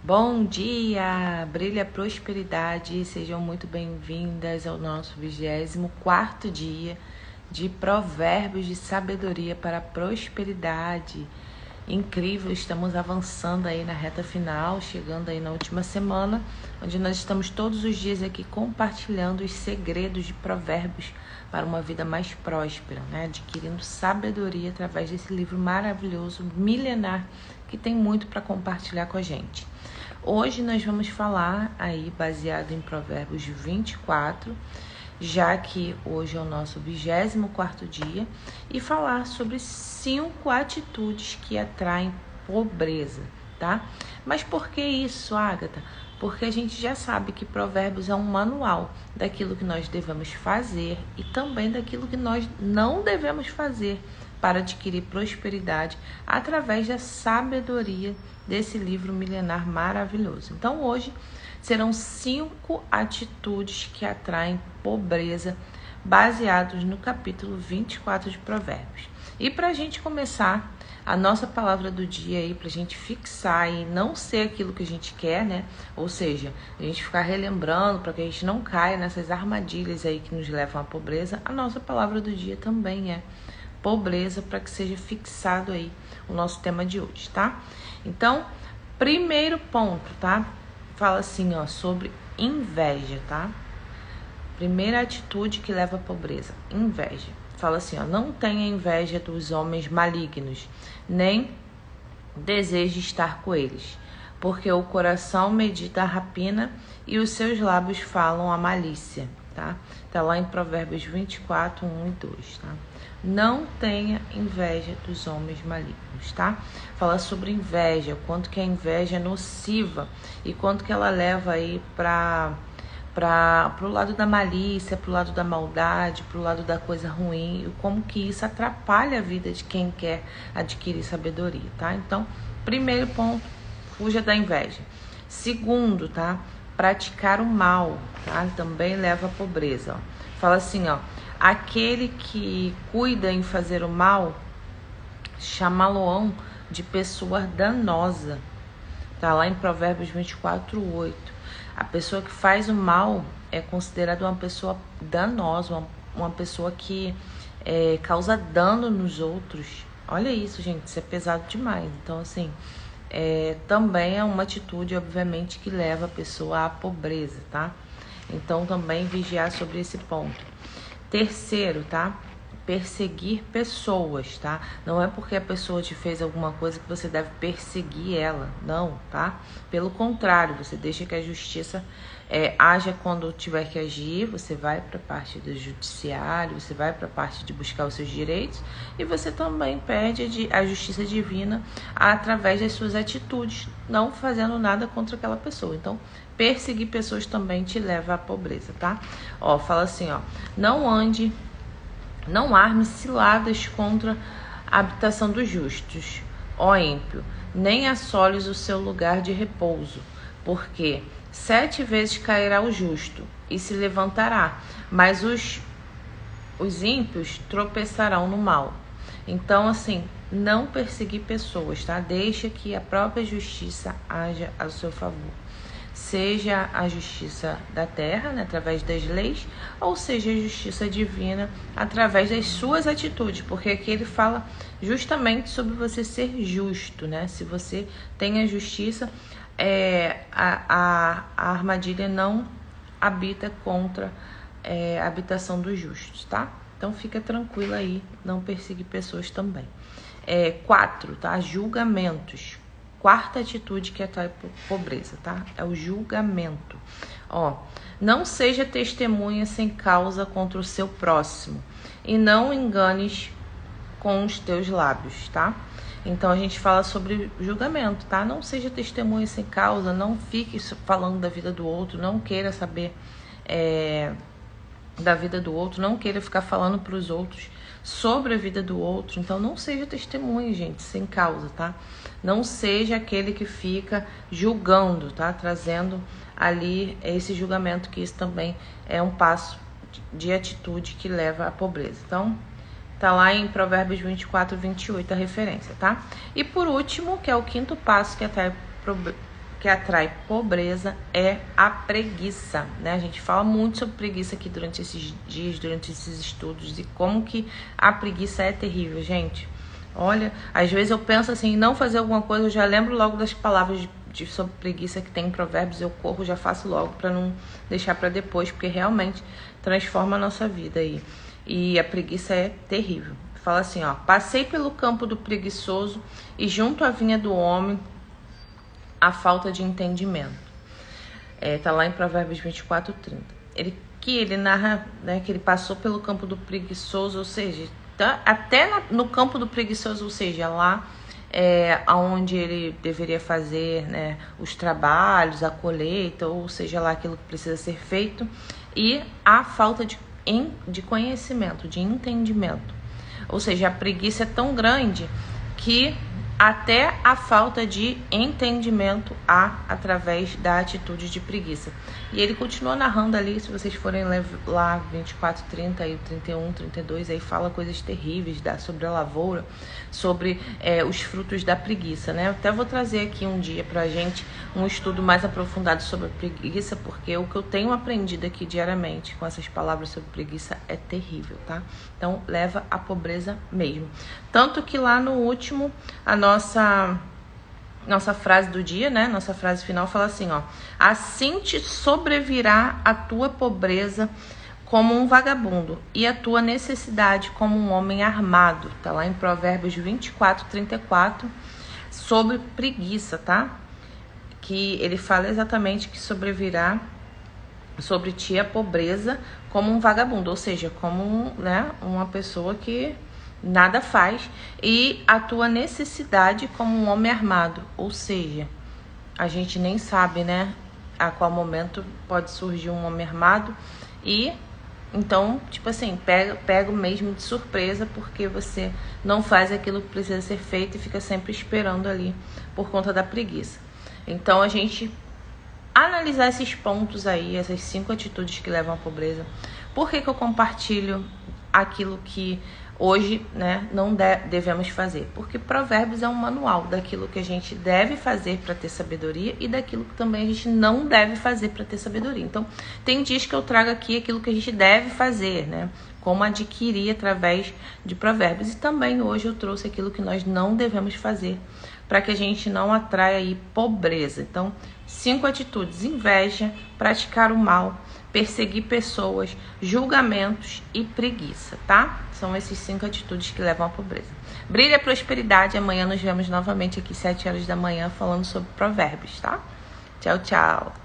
Bom dia, brilha a prosperidade, sejam muito bem-vindas ao nosso 24º dia de provérbios de sabedoria para a prosperidade. Incrível, estamos avançando aí na reta final, chegando aí na última semana, onde nós estamos todos os dias aqui compartilhando os segredos de provérbios para uma vida mais próspera, né? Adquirindo sabedoria através desse livro maravilhoso, milenar, que tem muito para compartilhar com a gente. Hoje nós vamos falar aí baseado em Provérbios 24, já que hoje é o nosso 24º dia, e falar sobre 5 atitudes que atraem pobreza, tá? Mas por que isso, Ágata? Porque a gente já sabe que Provérbios é um manual daquilo que nós devemos fazer e também daquilo que nós não devemos fazer para adquirir prosperidade através da sabedoria desse livro milenar maravilhoso. Então hoje serão 5 atitudes que atraem pobreza, baseados no capítulo 24 de Provérbios. E para a gente começar a nossa palavra do dia aí, para a gente fixar e não ser aquilo que a gente quer, né? Ou seja, a gente ficar relembrando para que a gente não caia nessas armadilhas aí que nos levam à pobreza, a nossa palavra do dia também é pobreza, para que seja fixado aí o nosso tema de hoje, tá? Então, primeiro ponto, tá? Fala assim, ó, sobre inveja, tá? Primeira atitude que leva à pobreza, inveja. Fala assim, ó, não tenha inveja dos homens malignos, nem deseje estar com eles, porque o coração medita a rapina e os seus lábios falam a malícia, tá? Tá lá em Provérbios 24, 1 e 2, tá? Não tenha inveja dos homens malignos, tá? Fala sobre inveja, o quanto que a inveja é nociva e quanto que ela leva aí para o lado da malícia, para o lado da maldade, para o lado da coisa ruim, e como que isso atrapalha a vida de quem quer adquirir sabedoria, tá? Então, primeiro ponto, fuja da inveja. Segundo, tá? Praticar o mal, tá? Também leva à pobreza, ó. Fala assim, ó, aquele que cuida em fazer o mal, chamá-lo-ão de pessoa danosa. Tá lá em Provérbios 24, 8. A pessoa que faz o mal é considerada uma pessoa danosa, uma pessoa que causa dano nos outros. Olha isso, gente, isso é pesado demais. Então, assim, também é uma atitude, obviamente, que leva a pessoa à pobreza, tá? Então, também vigiar sobre esse ponto. Terceiro, tá? Perseguir pessoas, tá? Não é porque a pessoa te fez alguma coisa que você deve perseguir ela, não, tá? Pelo contrário, você deixa que a justiça haja quando tiver que agir, você vai para a parte do judiciário, você vai para a parte de buscar os seus direitos e você também pede a justiça divina através das suas atitudes, não fazendo nada contra aquela pessoa. Então, perseguir pessoas também te leva à pobreza, tá? Ó, fala assim, ó, não arme ciladas contra a habitação dos justos, ó ímpio, nem assoles o seu lugar de repouso, porque 7 vezes cairá o justo e se levantará, mas os ímpios tropeçarão no mal. Então, assim, não perseguir pessoas, tá? Deixa que a própria justiça haja a seu favor. Seja a justiça da terra, né, através das leis, ou seja a justiça divina através das suas atitudes, porque aqui ele fala justamente sobre você ser justo, né? Se você tem a justiça, a armadilha não habita contra a habitação dos justos, tá? Então fica tranquilo aí, não perseguir pessoas também. 4, tá? Julgamentos. Quarta atitude que atrai pobreza, tá? É o julgamento. Ó, não seja testemunha sem causa contra o seu próximo e não enganes com os teus lábios, tá? Então a gente fala sobre julgamento, tá? Não seja testemunha sem causa, não fique falando da vida do outro, não queira saber da vida do outro, não queira ficar falando para os outros sobre a vida do outro. Então não seja testemunha, gente, sem causa, tá? Não seja aquele que fica julgando, tá? Trazendo ali esse julgamento, que isso também é um passo de atitude que leva à pobreza. Então, tá lá em Provérbios 24, 28 a referência, tá? E por último, que é o quinto passo que atrai que atrai pobreza é a preguiça, né? A gente fala muito sobre preguiça aqui durante esses dias, durante esses estudos, e como que a preguiça é terrível, gente. Olha, às vezes eu penso assim, em não fazer alguma coisa, eu já lembro logo das palavras sobre preguiça que tem em Provérbios, eu corro, já faço logo para não deixar para depois, porque realmente transforma a nossa vida aí. E a preguiça é terrível. Fala assim, ó: passei pelo campo do preguiçoso e junto à vinha do homem a falta de entendimento. Tá lá em Provérbios 24:30. Ele narra, né, que ele passou pelo campo do preguiçoso, ou seja, tá até no campo do preguiçoso, ou seja, lá onde ele deveria fazer, né, os trabalhos, a colheita, ou seja lá aquilo que precisa ser feito, e a falta de conhecimento, de entendimento. Ou seja, a preguiça é tão grande que até a falta de entendimento há através da atitude de preguiça. E ele continua narrando ali, se vocês forem lá 24:30 e 31:32, aí fala coisas terríveis sobre a lavoura, sobre os frutos da preguiça, né? Eu até vou trazer aqui um dia pra gente um estudo mais aprofundado sobre a preguiça, porque o que eu tenho aprendido aqui diariamente com essas palavras sobre preguiça é terrível, tá? Então leva à pobreza mesmo. Tanto que lá no último, a nossa frase do dia, né? Nossa frase final fala assim, ó: assim te sobrevirá a tua pobreza como um vagabundo e a tua necessidade como um homem armado. Tá lá em Provérbios 24:34 sobre preguiça, tá? Que ele fala exatamente que sobrevirá sobre ti a pobreza como um vagabundo, ou seja, como uma pessoa que nada faz, e a tua necessidade como um homem armado, ou seja, a gente nem sabe, né, a qual momento pode surgir um homem armado, e então, tipo assim, pega mesmo de surpresa, porque você não faz aquilo que precisa ser feito e fica sempre esperando ali por conta da preguiça. Então, a gente analisar esses pontos aí, essas 5 atitudes que levam à pobreza. Por que eu compartilho aquilo que hoje, né, não devemos fazer? Porque Provérbios é um manual daquilo que a gente deve fazer para ter sabedoria e daquilo que também a gente não deve fazer para ter sabedoria. Então, tem dias que eu trago aqui aquilo que a gente deve fazer, né, como adquirir através de Provérbios. E também hoje eu trouxe aquilo que nós não devemos fazer para que a gente não atraia aí pobreza. Então, 5 atitudes: inveja, praticar o mal, perseguir pessoas, julgamentos e preguiça, tá? São esses 5 atitudes que levam à pobreza. Brilha a prosperidade. Amanhã nos vemos novamente aqui 7 horas da manhã falando sobre Provérbios, tá? Tchau, tchau.